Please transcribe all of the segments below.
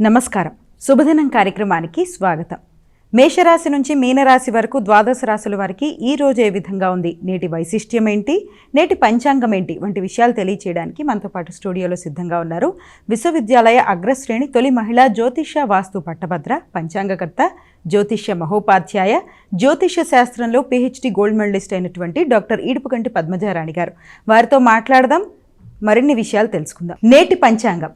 నమస్కారం. శుభదినం కార్యక్రమానికి స్వాగతం. మేషరాశి నుంచి మీనరాశి వరకు ద్వాదశ రాశుల వారికి ఈ రోజు ఏ విధంగా ఉంది, నేటి వైశిష్ట్యం ఏంటి, నేటి పంచాంగం ఏంటి వంటి విషయాలు తెలియచేయడానికి మనతో పాటు స్టూడియోలో సిద్ధంగా ఉన్నారు విశ్వవిద్యాలయ అగ్రశ్రేణి తొలి మహిళా జ్యోతిష్య వాస్తు పట్టభద్ర, పంచాంగకర్త, జ్యోతిష్య మహోపాధ్యాయ, జ్యోతిష్య శాస్త్రంలో PhD గోల్డ్ మెడలిస్ట్ అయినటువంటి డాక్టర్ ఈడుపుగంటి పద్మజారాణి గారు. వారితో మాట్లాడదాం, మరిన్ని విషయాలు తెలుసుకుందాం. నేటి పంచాంగం.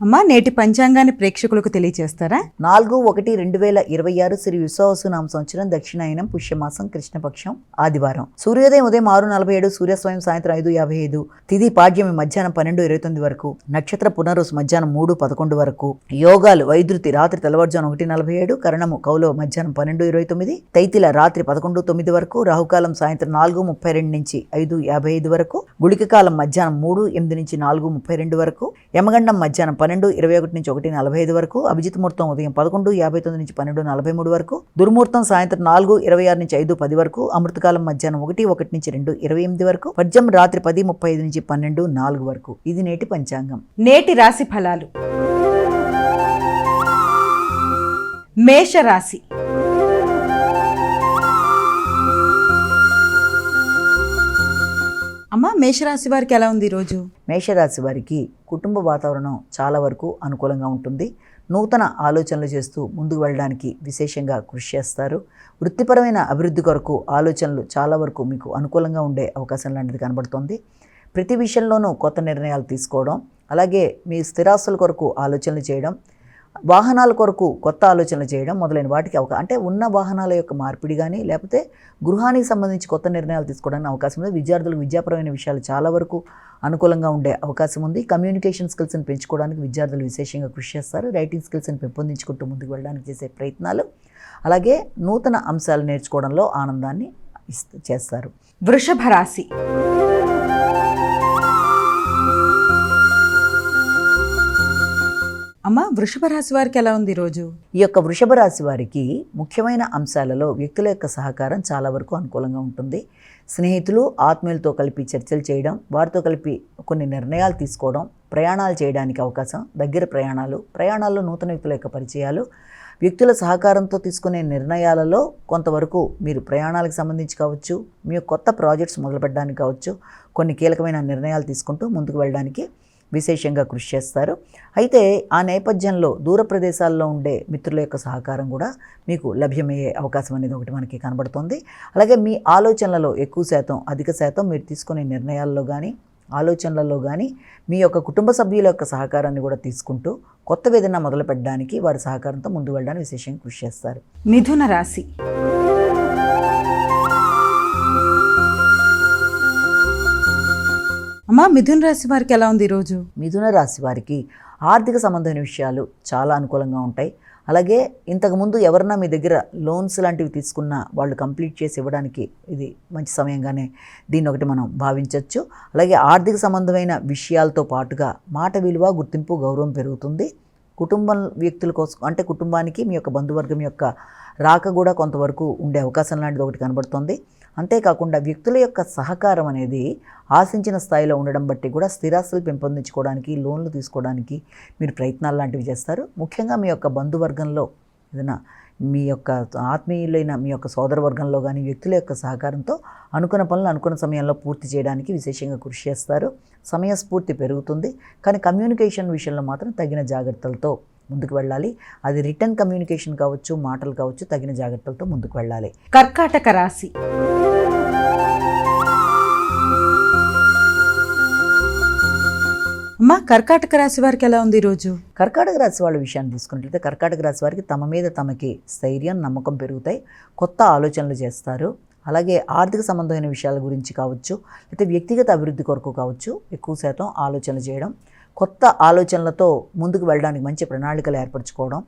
అమ్మా, నేటి పంచాంగాన్ని ప్రేక్షకులకు తెలియజేస్తారా? 4/1/2026 శ్రీ విశ్వావసునామ సంవత్సరం దక్షిణాయనం పుష్యమాసం కృష్ణపక్షం ఆదివారం. సూర్యోదయం ఉదయం 6:47, సూర్యాస్తమయం సాయంత్రం 5:55, తిథి పాడ్యమి మధ్యాహ్నం 12:29 వరకు, నక్షత్ర పునరుసు మధ్యాహ్నం 3:11 వరకు, యోగాలు వైద్యుతి రాత్రి తెల్లవారుజాము 1:47, కరణము కౌలవ మధ్యాహ్నం 12:29, తైతిల రాత్రి 11:09 వరకు, రాహుకాలం సాయంత్రం 4:32 నుంచి 5:55 వరకు, గుళిక కాలం మధ్యాహ్నం 3:08 నుంచి 4:32 వరకు, యమగండం మధ్యాహ్నం 12:21 నుంచి 1:45 వరకు, అభిజిత్ ముహూర్తం ఉదయం 11:59 నుంచి 12:43 వరకు, దుర్ముహూర్తం సాయంత్రం 4:26 నుంచి 5:10 వరకు, అమృతకాలం మధ్యాహ్నం 1:01 నుంచి 2:28 వరకు, పద్యం రాత్రి 10:35 నుంచి 12:04 వరకు. ఇది నేటి పంచాంగం. నేటి రాశి ఫలాలు. మేషరాశి. అమ్మా, మేషరాశి వారికి ఎలా ఉంది ఈరోజు? మేషరాశి వారికి కుటుంబ వాతావరణం చాలా వరకు అనుకూలంగా ఉంటుంది. నూతన ఆలోచనలు చేస్తూ ముందుకు వెళ్ళడానికి విశేషంగా కృషి చేస్తారు. వృత్తిపరమైన అభివృద్ధి కొరకు ఆలోచనలు చాలా వరకు మీకు అనుకూలంగా ఉండే అవకాశం లాంటిది కనబడుతుంది. ప్రతి విషయంలోనూ కొత్త నిర్ణయాలు తీసుకోవడం, అలాగే మీ స్థిరాస్తుల కొరకు ఆలోచనలు చేయడం, వాహనాల కొరకు కొత్త ఆలోచనలు చేయడం మొదలైన వాటికి అంటే ఉన్న వాహనాల యొక్క మార్పిడి కానీ, లేకపోతే గృహానికి సంబంధించి కొత్త నిర్ణయాలు తీసుకోవడానికి అవకాశం ఉంది. విద్యార్థులకు విద్యాపరమైన విషయాలు చాలా వరకు అనుకూలంగా ఉండే అవకాశం ఉంది. కమ్యూనికేషన్ స్కిల్స్ని పెంచుకోవడానికి విద్యార్థులు విశేషంగా కృషి చేస్తారు. రైటింగ్ స్కిల్స్ని పెంపొందించుకుంటూ ముందుకు వెళ్ళడానికి చేసే ప్రయత్నాలు, అలాగే నూతన అంశాలు నేర్చుకోవడంలో ఆనందాన్ని చేస్తారు. వృషభ రాశి. అమ్మ, వృషభ రాశి వారికి ఎలా ఉంది ఈరోజు? ఈ యొక్క వృషభ రాశి వారికి ముఖ్యమైన అంశాలలో వ్యక్తుల యొక్క సహకారం చాలా వరకు అనుకూలంగా ఉంటుంది. స్నేహితులు, ఆత్మీయులతో కలిపి చర్చలు చేయడం, వారితో కలిపి కొన్ని నిర్ణయాలు తీసుకోవడం, ప్రయాణాలు చేయడానికి అవకాశం, దగ్గర ప్రయాణాల్లో నూతన వ్యక్తుల యొక్క పరిచయాలు, వ్యక్తుల సహకారంతో తీసుకునే నిర్ణయాలలో కొంతవరకు మీరు ప్రయాణాలకు సంబంధించి కావచ్చు, మీ కొత్త ప్రాజెక్ట్స్ మొదలుపెట్టడానికి కావచ్చు, కొన్ని కీలకమైన నిర్ణయాలు తీసుకుంటూ ముందుకు వెళ్ళడానికి విశేషంగా కృషి చేస్తారు. అయితే ఆ నేపథ్యంలో దూర ప్రదేశాల్లో ఉండే మిత్రుల యొక్క సహకారం కూడా మీకు లభ్యమయ్యే అవకాశం అనేది ఒకటి మనకి కనబడుతుంది. అలాగే మీ ఆలోచనలలో ఎక్కువ శాతం, అధిక శాతం మీరు తీసుకునే నిర్ణయాల్లో కానీ, ఆలోచనలలో కానీ మీ యొక్క కుటుంబ సభ్యుల యొక్క సహకారాన్ని కూడా తీసుకుంటూ కొత్త ఏదైనా మొదలు పెట్టడానికి వారి సహకారంతో ముందు వెళ్ళడానికి విశేషంగా కృషి చేస్తారు. మిథున రాశి. అమ్మా, మిథున రాశి వారికి ఎలా ఉంది ఈరోజు? మిథున రాశి వారికి ఆర్థిక సంబంధమైన విషయాలు చాలా అనుకూలంగా ఉంటాయి. అలాగే ఇంతకుముందు ఎవరన్నా మీ దగ్గర లోన్స్ లాంటివి తీసుకున్నా వాళ్ళు కంప్లీట్ చేసి ఇవ్వడానికి ఇది మంచి సమయంగానే దీన్ని ఒకటి మనం భావించవచ్చు. అలాగే ఆర్థిక సంబంధమైన విషయాలతో పాటుగా మాట విలువ, గుర్తింపు, గౌరవం పెరుగుతుంది. కుటుంబం వ్యక్తుల కోసం అంటే కుటుంబానికి మీ యొక్క బంధువర్గం యొక్క రాక కూడా కొంతవరకు ఉండే అవకాశం లాంటిది ఒకటి కనబడుతుంది. అంతేకాకుండా వ్యక్తుల యొక్క సహకారం అనేది ఆశించిన స్థాయిలో ఉండడం బట్టి కూడా స్థిరాస్తులు పెంపొందించుకోవడానికి, లోన్లు తీసుకోవడానికి మీరు ప్రయత్నాలు లాంటివి చేస్తారు. ముఖ్యంగా మీ యొక్క బంధువర్గంలో ఏదైనా మీ యొక్క ఆత్మీయులైన మీ యొక్క సోదరవర్గంలో కానీ వ్యక్తుల యొక్క సహకారంతో అనుకున్న పనులు అనుకున్న సమయంలో పూర్తి చేయడానికి విశేషంగా కృషి చేస్తారు. సమయస్ఫూర్తి పెరుగుతుంది. కానీ కమ్యూనికేషన్ విషయంలో మాత్రం తగిన జాగ్రత్తలతో ముందుకు వెళ్ళాలి. అది రిటర్న్ కమ్యూనికేషన్ కావచ్చు, మాటలు కావచ్చు, తగిన జాగ్రత్తలతో ముందుకు వెళ్ళాలి. కర్కాటక రాశి. అమ్మా, కర్కాటక రాశి వారికి ఎలా ఉంది ఈరోజు? కర్కాటక రాశి వాళ్ళ విషయాన్ని తీసుకున్నట్లయితే కర్కాటక రాశి వారికి తమ మీద తమకి స్థైర్యం, నమ్మకం పెరుగుతాయి. కొత్త ఆలోచనలు చేస్తారు. అలాగే ఆర్థిక సంబంధమైన విషయాల గురించి కావచ్చు, లేకపోతే వ్యక్తిగత అభివృద్ధి కొరకు కావచ్చు, ఎక్కువ శాతం ఆలోచనలు చేయడం, కొత్త ఆలోచనలతో ముందుకు వెళ్ళడానికి మంచి ప్రణాళికలు ఏర్పరచుకోవడం,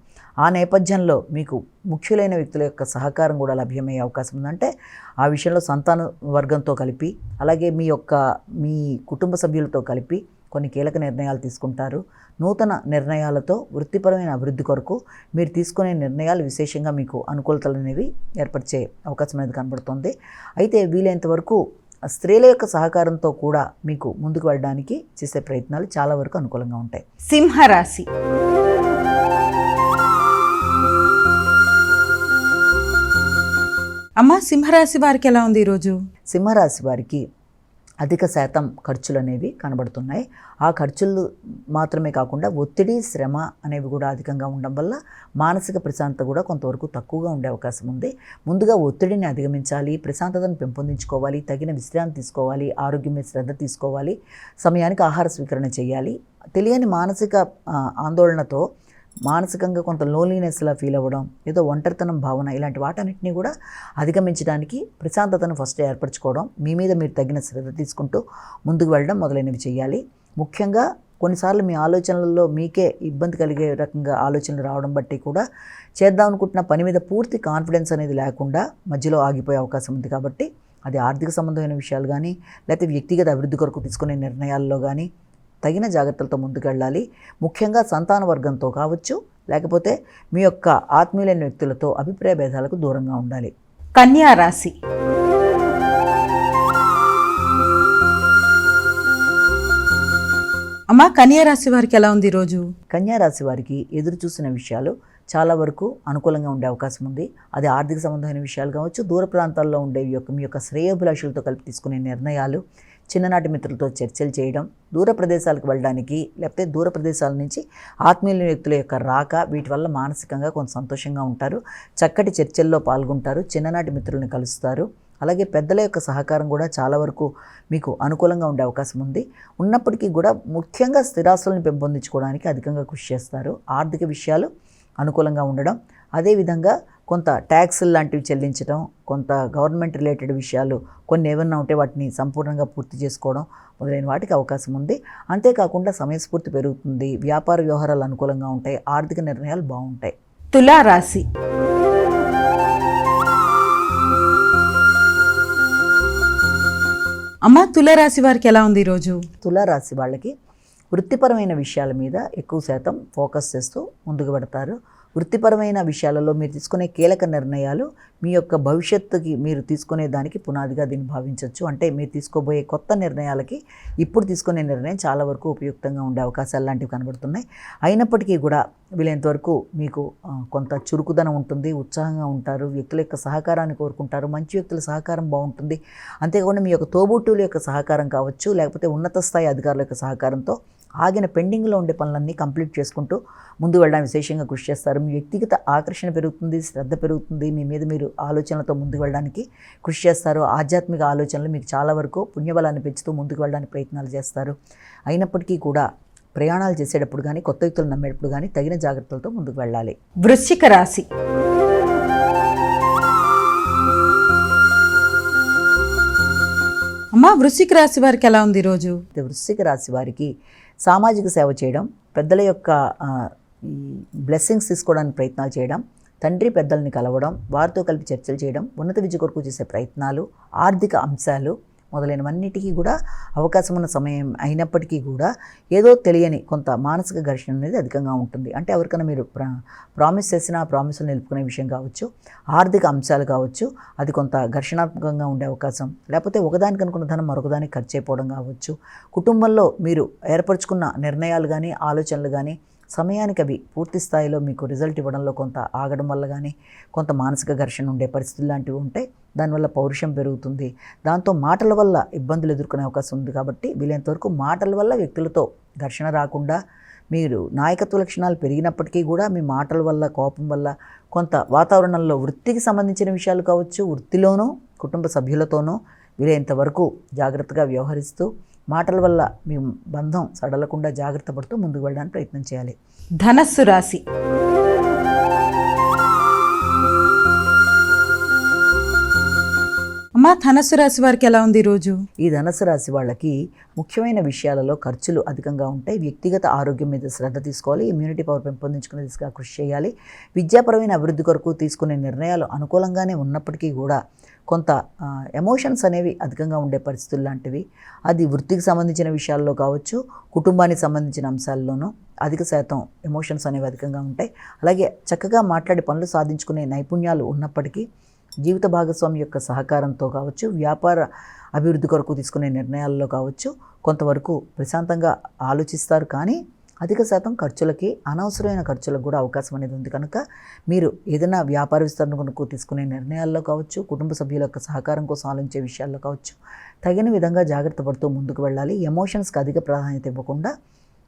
ఆ నేపథ్యంలో మీకు ముఖ్యులైన వ్యక్తుల యొక్క సహకారం కూడా లభ్యమయ్యే అవకాశం ఉందంటే ఆ విషయంలో సంతాన వర్గంతో కలిపి, అలాగే మీ కుటుంబ సభ్యులతో కలిపి కొన్ని కీలక నిర్ణయాలు తీసుకుంటారు. నూతన నిర్ణయాలతో వృత్తిపరమైన అభివృద్ధి కొరకు మీరు తీసుకునే నిర్ణయాలు విశేషంగా మీకు అనుకూలతలు అనేవి ఏర్పరిచే అవకాశం అనేది కనబడుతుంది. అయితే వీలైనంత వరకు స్త్రీల యొక్క సహకారంతో కూడా మీకు ముందుకు వెళ్ళడానికి చేసే ప్రయత్నాలు చాలా వరకు అనుకూలంగా ఉంటాయి. సింహరాశి. అమ్మ, సింహరాశి వారికి ఎలా ఉంది ఈరోజు? సింహరాశి వారికి అధిక శాతం ఖర్చులు అనేవి కనబడుతున్నాయి. ఆ ఖర్చులు మాత్రమే కాకుండా ఒత్తిడి, శ్రమ అనేవి కూడా అధికంగా ఉండడం వల్ల మానసిక ప్రశాంతత కూడా కొంతవరకు తక్కువగా ఉండే అవకాశం ఉంది. ముందుగా ఒత్తిడిని అధిగమించాలి, ప్రశాంతతను పెంపొందించుకోవాలి, తగిన విశ్రాంతి తీసుకోవాలి, ఆరోగ్యం మీద శ్రద్ధ తీసుకోవాలి, సమయానికి ఆహార స్వీకరణ చేయాలి. తెలియని మానసిక ఆందోళనతో మానసికంగా కొంత లోన్లీనెస్లా ఫీల్ అవ్వడం, ఏదో ఒంటరితనం భావన, ఇలాంటి వాటన్నిటిని కూడా అధిగమించడానికి ప్రశాంతతను ఫస్ట్ ఏర్పరచుకోవడం, మీ మీద మీరు తగిన శ్రద్ధ తీసుకుంటూ ముందుకు వెళ్ళడం మొదలైనవి చేయాలి. ముఖ్యంగా కొన్నిసార్లు మీ ఆలోచనలలో మీకే ఇబ్బంది కలిగే రకంగా ఆలోచనలు రావడం బట్టి కూడా చేద్దాం అనుకుంటున్న పని మీద పూర్తి కాన్ఫిడెన్స్ అనేది లేకుండా మధ్యలో ఆగిపోయే అవకాశం ఉంది. కాబట్టి అది ఆర్థిక సంబంధమైన విషయాలు కానీ, లేకపోతే వ్యక్తిగత అభివృద్ధి కొరకు తీసుకునే నిర్ణయాల్లో కానీ తగిన జాగ్రత్తలతో ముందుకెళ్ళాలి. ముఖ్యంగా సంతాన వర్గంతో కావచ్చు, లేకపోతే మీ యొక్క ఆత్మీయులైన వ్యక్తులతో అభిప్రాయ భేదాలకు దూరంగా ఉండాలి. కన్యా రాశి. అమ్మ, కన్యా రాశి వారికి ఎలా ఉంది ఈరోజు? కన్యా రాశి వారికి ఎదురు చూసిన విషయాలు చాలా వరకు అనుకూలంగా ఉండే అవకాశం ఉంది. అది ఆర్థిక సంబంధమైన విషయాలు కావచ్చు, దూర ప్రాంతాల్లో ఉండే మీ యొక్క శ్రేయోభిలాషులతో కలిపి తీసుకునే నిర్ణయాలు, చిన్ననాటి మిత్రులతో చర్చలు చేయడం, దూర ప్రదేశాలకు వెళ్ళడానికి, లేకపోతే దూర ప్రదేశాల నుంచి ఆత్మీయుల వ్యక్తుల యొక్క రాక, వీటి వల్ల మానసికంగా కొంత సంతోషంగా ఉంటారు. చక్కటి చర్చల్లో పాల్గొంటారు, చిన్ననాటి మిత్రులను కలుస్తారు. అలాగే పెద్దల యొక్క సహకారం కూడా చాలా వరకు మీకు అనుకూలంగా ఉండే అవకాశం ఉంది. ఉన్నప్పటికీ కూడా ముఖ్యంగా స్థిరాస్తులను పెంపొందించుకోవడానికి అధికంగా కృషి చేస్తారు. ఆర్థిక విషయాలు అనుకూలంగా ఉండడం, అదేవిధంగా కొంత ట్యాక్సులు లాంటివి చెల్లించడం, కొంత గవర్నమెంట్ రిలేటెడ్ విషయాలు కొన్ని ఏమన్నా ఉంటే వాటిని సంపూర్ణంగా పూర్తి చేసుకోవడం మొదలైన వాటికి అవకాశం ఉంది. అంతేకాకుండా సమయస్ఫూర్తి పెరుగుతుంది, వ్యాపార వ్యవహారాలు అనుకూలంగా ఉంటాయి, ఆర్థిక నిర్ణయాలు బాగుంటాయి. తులారాశి. అమ్మ, తులారాశి వారికి ఎలా ఉంది ఈరోజు? తులారాశి వాళ్ళకి వృత్తిపరమైన విషయాల మీద ఎక్కువ శాతం ఫోకస్ చేస్తూ ముందుకు పెడతారు. వృత్తిపరమైన విషయాలలో మీరు తీసుకునే కీలక నిర్ణయాలు మీ యొక్క భవిష్యత్తుకి మీరు తీసుకునే దానికి పునాదిగా దీన్ని భావించవచ్చు. అంటే మీరు తీసుకోబోయే కొత్త నిర్ణయాలకి ఇప్పుడు తీసుకునే నిర్ణయం చాలా వరకు ఉపయుక్తంగా ఉండే అవకాశాలు లాంటివి కనబడుతున్నాయి. అయినప్పటికీ కూడా వీలైనంతవరకు మీకు కొంత చురుకుదనం ఉంటుంది, ఉత్సాహంగా ఉంటారు, వ్యక్తుల యొక్క సహకారాన్ని కోరుకుంటారు, మంచి వ్యక్తుల సహకారం బాగుంటుంది. అంతేకాకుండా మీ యొక్క తోబుట్టువుల యొక్క సహకారం కావచ్చు, లేకపోతే ఉన్నత స్థాయి అధికారుల యొక్క సహకారంతో ఆగిన పెండింగ్లో ఉండే పనులన్నీ కంప్లీట్ చేసుకుంటూ ముందు వెళ్ళడానికి విశేషంగా కృషి చేస్తారు. మీ వ్యక్తిగత ఆకర్షణ పెరుగుతుంది, శ్రద్ధ పెరుగుతుంది, మీ మీద మీరు ఆలోచనలతో ముందుకు వెళ్ళడానికి కృషి చేస్తారు. ఆధ్యాత్మిక ఆలోచనలు మీకు చాలా వరకు పుణ్యబలాన్ని పెంచుతూ ముందుకు వెళ్ళడానికి ప్రయత్నాలు చేస్తారు. అయినప్పటికీ కూడా ప్రయాణాలు చేసేటప్పుడు కానీ, కొత్త వ్యక్తులు నమ్మేటప్పుడు కానీ తగిన జాగ్రత్తలతో ముందుకు వెళ్ళాలి. వృశ్చిక రాశి. అమ్మ, వృశ్చిక రాశి వారికి ఎలా ఉంది ఈరోజు? వృశ్చిక రాశి వారికి సామాజిక సేవ చేయడం, పెద్దల యొక్క ఈ బ్లెస్సింగ్స్ తీసుకోవడానికి ప్రయత్నాలు చేయడం, తండ్రి పెద్దల్ని కలవడం, వారితో కలిపి చర్చలు చేయడం, ఉన్నత విద్య కొరకు చేసే ప్రయత్నాలు, ఆర్థిక అంశాలు మొదలైనవన్నిటికీ కూడా అవకాశం ఉన్న సమయం అయినప్పటికీ కూడా ఏదో తెలియని కొంత మానసిక ఘర్షణ అనేది అధికంగా ఉంటుంది. అంటే ఎవరికైనా మీరు ప్రామిస్ చేసిన ఆ ప్రామిస్ను నిలుపుకునే విషయం కావచ్చు, ఆర్థిక అంశాలు కావచ్చు, అది కొంత ఘర్షణాత్మకంగా ఉండే అవకాశం, లేకపోతే ఒకదానికి అనుకున్న ధనం మరొకదానికి ఖర్చు అయిపోవడం కావచ్చు, కుటుంబంలో మీరు ఏర్పరచుకున్న నిర్ణయాలు కానీ, ఆలోచనలు కానీ సమయానికి అవి పూర్తి స్థాయిలో మీకు రిజల్ట్ ఇవ్వడంలో కొంత ఆగడం వల్ల కానీ కొంత మానసిక ఘర్షణ ఉండే పరిస్థితులు లాంటివి ఉంటాయి. దానివల్ల పౌరుషం పెరుగుతుంది, దాంతో మాటల వల్ల ఇబ్బందులు ఎదుర్కొనే అవకాశం ఉంది. కాబట్టి వీలైనంతవరకు మాటల వల్ల వ్యక్తులతో ఘర్షణ రాకుండా, మీరు నాయకత్వ లక్షణాలు పెరిగినప్పటికీ కూడా మీ మాటల వల్ల, కోపం వల్ల కొంత వాతావరణంలో వృత్తికి సంబంధించిన విషయాలు కావచ్చు, వృత్తిలోనూ కుటుంబ సభ్యులతోనూ వీలైనంత వరకు జాగ్రత్తగా వ్యవహరిస్తూ మాటల వల్ల మీ బంధం సడలకుండా జాగ్రత్త పడుతూ ముందుకు వెళ్ళడానికి ప్రయత్నం చేయాలి. ధనస్సు రాశి. అమ్మ, ధనస్సు రాశి వారికి ఎలా ఉంది ఈరోజు? ఈ ధనస్సు రాశి వాళ్ళకి ముఖ్యమైన విషయాలలో ఖర్చులు అధికంగా ఉంటాయి. వ్యక్తిగత ఆరోగ్యం మీద శ్రద్ధ తీసుకోవాలి, ఇమ్యూనిటీ పవర్ పెంపొందించుకునే దిశగా కృషి చేయాలి. విద్యాపరమైన అభివృద్ధి కొరకు తీసుకునే నిర్ణయాలు అనుకూలంగానే ఉన్నప్పటికీ కూడా కొంత ఎమోషన్స్ అనేవి అధికంగా ఉండే పరిస్థితులు లాంటివి, అది వృత్తికి సంబంధించిన విషయాల్లో కావచ్చు, కుటుంబానికి సంబంధించిన అంశాల్లోనూ అధిక శాతం ఎమోషన్స్ అనేవి అధికంగా ఉంటాయి. అలాగే చక్కగా మాట్లాడి పనులు సాధించుకునే నైపుణ్యాలు ఉన్నప్పటికీ జీవిత భాగస్వామి యొక్క సహకారంతో కావచ్చు, వ్యాపార అభివృద్ధి కొరకు తీసుకునే నిర్ణయాల్లో కావచ్చు కొంతవరకు ప్రశాంతంగా ఆలోచిస్తారు. కానీ అధిక శాతం ఖర్చులకి, అనవసరమైన ఖర్చులకు కూడా అవకాశం అనేది ఉంది. కనుక మీరు ఏదైనా వ్యాపార విస్తరణ కొరకు తీసుకునే నిర్ణయాల్లో కావచ్చు, కుటుంబ సభ్యుల యొక్క సహకారం కోసం ఆలోచించే విషయాల్లో కావచ్చు తగిన విధంగా జాగ్రత్త పడుతూ ముందుకు వెళ్ళాలి. ఎమోషన్స్కి అధిక ప్రాధాన్యత ఇవ్వకుండా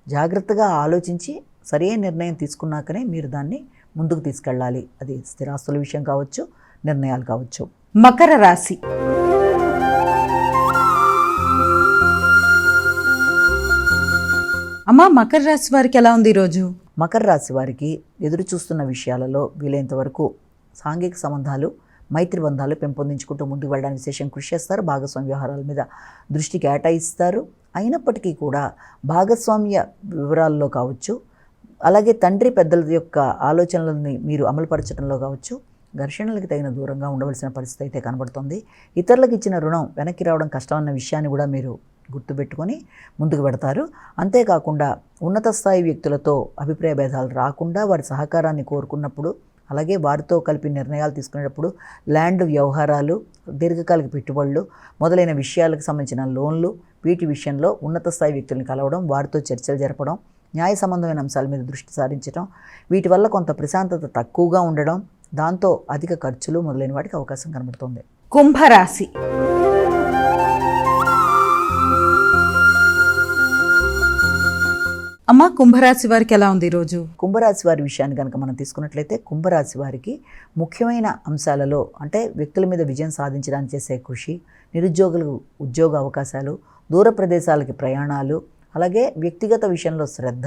జాగ్రత్తగా ఆలోచించి సరైన నిర్ణయం తీసుకున్నాకనే మీరు దాన్ని ముందుకు తీసుకెళ్ళాలి. అది స్థిరాస్తుల విషయం కావచ్చు, నిర్ణయాలు కావచ్చు. మకర రాశి. అమ్మా, మకర రాశి వారికి ఎలా ఉంది ఈరోజు? మకర రాశి వారికి ఎదురు చూస్తున్న విషయాలలో వీలైనంత వరకు సాంఘిక సంబంధాలు, మైత్రి బంధాలు పెంపొందించుకుంటూ ముందుకు వెళ్ళడానికి విశేషం కృషి చేస్తారు. భాగస్వామ్య వ్యవహారాల మీద దృష్టి కేటాయిస్తారు. అయినప్పటికీ కూడా భాగస్వామ్య వివరాల్లో కావచ్చు, అలాగే తండ్రి పెద్దల యొక్క ఆలోచనలని మీరు అమలుపరచడంలో కావచ్చు ఘర్షణలకు తగిన దూరంగా ఉండవలసిన పరిస్థితి అయితే కనబడుతుంది. ఇతరులకు ఇచ్చిన రుణం వెనక్కి రావడం కష్టం అన్న విషయాన్ని కూడా మీరు గుర్తుపెట్టుకొని ముందుకు పెడతారు. అంతేకాకుండా ఉన్నత స్థాయి వ్యక్తులతో అభిప్రాయ భేదాలు రాకుండా వారి సహకారాన్ని కోరుకున్నప్పుడు, అలాగే వారితో కలిపి నిర్ణయాలు తీసుకునేటప్పుడు ల్యాండ్ వ్యవహారాలు, దీర్ఘకాలిక పెట్టుబడులు మొదలైన విషయాలకు సంబంధించిన లోన్లు, వీటి విషయంలో ఉన్నత స్థాయి వ్యక్తులను కలవడం, వారితో చర్చలు జరపడం, న్యాయ సంబంధమైన అంశాల మీద దృష్టి సారించడం, వీటి వల్ల కొంత ప్రశాంతత తక్కువగా ఉండడం, దాంతో అధిక ఖర్చులు మొదలైన వాటికి అవకాశం కనబడుతుంది. కుంభరాశి. అమ్మ, కుంభరాశి వారికి ఎలా ఉంది ఈరోజు? కుంభరాశి వారి విషయాన్ని కనుక మనం తీసుకున్నట్లయితే కుంభరాశి వారికి ముఖ్యమైన అంశాలలో అంటే వ్యక్తుల మీద విజయం సాధించడానికి చేసే కృషి, నిరుద్యోగులకు ఉద్యోగ అవకాశాలు, దూర ప్రదేశాలకి ప్రయాణాలు, అలాగే వ్యక్తిగత విషయంలో శ్రద్ధ,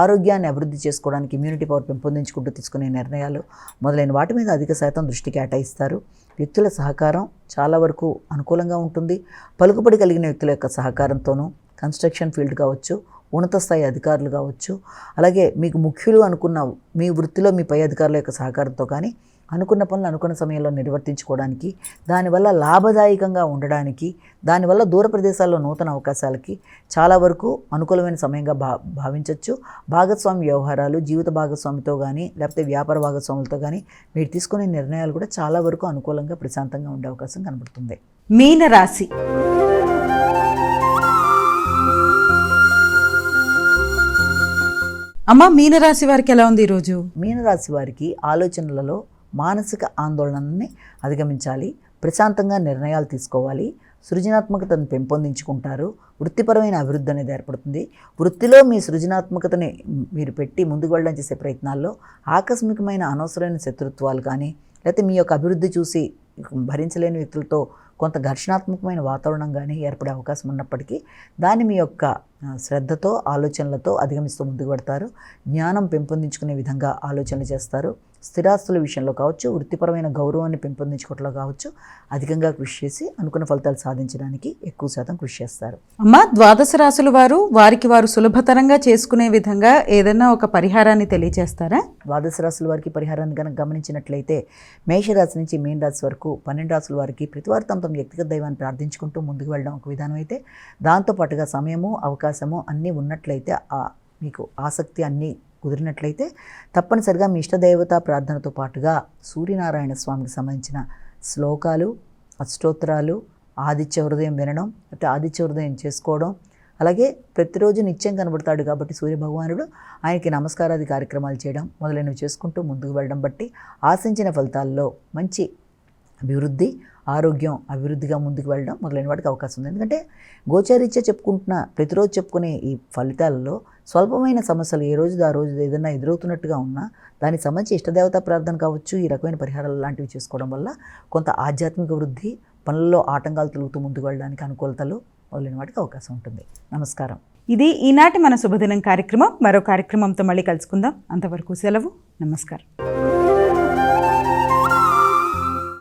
ఆరోగ్యాన్ని అభివృద్ధి చేసుకోవడానికి ఇమ్యూనిటీ పవర్ పెంపొందించుకుంటూ తీసుకునే నిర్ణయాలు మొదలైన వాటి మీద అధిక శాతం దృష్టి కేటాయిస్తారు. వ్యక్తుల సహకారం చాలా వరకు అనుకూలంగా ఉంటుంది. పలుకుబడి కలిగిన వ్యక్తుల యొక్క సహకారంతోనూ కన్స్ట్రక్షన్ ఫీల్డ్ కావచ్చు, ఉన్నత స్థాయి అధికారులు కావచ్చు, అలాగే మీకు ముఖ్యులు అనుకున్న మీ వృత్తిలో మీ పై అధికారుల యొక్క సహకారంతో కానీ అనుకున్న పనులు అనుకున్న సమయంలో నిర్వర్తించుకోవడానికి, దానివల్ల లాభదాయకంగా ఉండడానికి, దానివల్ల దూర ప్రదేశాల్లో నూతన అవకాశాలకి చాలా వరకు అనుకూలమైన సమయంగా భావించవచ్చు. భాగస్వామి వ్యవహారాలు, జీవిత భాగస్వామితో కానీ లేకపోతే వ్యాపార భాగస్వాములతో కానీ మీరు తీసుకునే నిర్ణయాలు కూడా చాలా వరకు అనుకూలంగా ప్రశాంతంగా ఉండే అవకాశం కనబడుతుంది. మీనరాశి. అమ్మ, మీనరాశి వారికి ఎలా ఉంది ఈరోజు? మీనరాశి వారికి ఆలోచనలలో మానసిక ఆందోళనని అధిగమించాలి, ప్రశాంతంగా నిర్ణయాలు తీసుకోవాలి, సృజనాత్మకతను పెంపొందించుకుంటారు, వృత్తిపరమైన అభివృద్ధి అనేది ఏర్పడుతుంది. వృత్తిలో మీ సృజనాత్మకతని మీరు పెట్టి ముందుకు వెళ్ళడం చేసే ప్రయత్నాల్లో ఆకస్మికమైన అనవసరమైన శత్రుత్వాలు కానీ లేకపోతే మీ యొక్క అభివృద్ధి చూసి భరించలేని వ్యక్తులతో కొంత ఘర్షణాత్మకమైన వాతావరణం కానీ ఏర్పడే అవకాశం ఉన్నప్పటికీ దాన్ని మీ యొక్క శ్రద్ధతో, ఆలోచనలతో అధిగమిస్తూ ముందుకు పెడతారు. జ్ఞానం పెంపొందించుకునే విధంగా ఆలోచనలు చేస్తారు. స్థిరాస్తుల విషయంలో కావచ్చు, వృత్తిపరమైన గౌరవాన్ని పెంపొందించుకోవడంలో కావచ్చు అధికంగా కృషి చేసి అనుకున్న ఫలితాలు సాధించడానికి ఎక్కువ శాతం కృషి చేస్తారు. అమ్మ, ద్వాదశ రాశుల వారికి వారు సులభతరంగా చేసుకునే విధంగా ఏదైనా ఒక పరిహారాన్ని తెలియజేస్తారా? ద్వాదశ రాశుల వారికి పరిహారాన్ని కనుక గమనించినట్లయితే మేషరాశి నుంచి మీన రాశి వరకు 12 రాశుల వారికి ప్రతివారు తమ వ్యక్తిగత దైవాన్ని ప్రార్థించుకుంటూ ముందుకు వెళ్ళడం ఒక విధానం అయితే, దాంతోపాటుగా సమయము, అవకాశము అన్నీ ఉన్నట్లయితే, మీకు ఆసక్తి అన్నీ కుదిరినట్లయితే తప్పనిసరిగా మీ ఇష్టదేవతా ప్రార్థనతో పాటుగా సూర్యనారాయణ స్వామికి సంబంధించిన శ్లోకాలు, అష్టోత్తరాలు, ఆదిత్య హృదయం వినడం, అంటే ఆదిత్య హృదయం చేసుకోవడం, అలాగే ప్రతిరోజు నిత్యం కనబడతాడు కాబట్టి సూర్యభగవానుడు, ఆయనకి నమస్కారాది కార్యక్రమాలు చేయడం మొదలైనవి చేసుకుంటూ ముందుకు వెళ్ళడం బట్టి ఆశించిన ఫలితాల్లో మంచి అభివృద్ధి, ఆరోగ్యం, అభివృద్ధిగా ముందుకు వెళ్ళడం మొదలైన వాటికి అవకాశం ఉంది. ఎందుకంటే గోచారీత్యా చెప్పుకుంటున్న ప్రతిరోజు చెప్పుకునే ఈ ఫలితాలలో స్వల్పమైన సమస్యలు ఏ రోజు ఆ రోజు ఏదైనా ఎదురవుతున్నట్టుగా ఉన్నా దానికి సంబంధించి ఇష్టదేవతా ప్రార్థన కావచ్చు, ఈ రకమైన పరిహారాలు లాంటివి చేసుకోవడం వల్ల కొంత ఆధ్యాత్మిక వృద్ధి, పనుల్లో ఆటంకాలు తొలుగుతూ ముందుకు వెళ్ళడానికి అనుకూలతలు మొదలైన వాటికి అవకాశం ఉంటుంది. నమస్కారం. ఇది ఈనాటి మన శుభదినం కార్యక్రమం. మరో కార్యక్రమంతో మళ్ళీ కలుసుకుందాం. అంతవరకు సెలవు. నమస్కారం.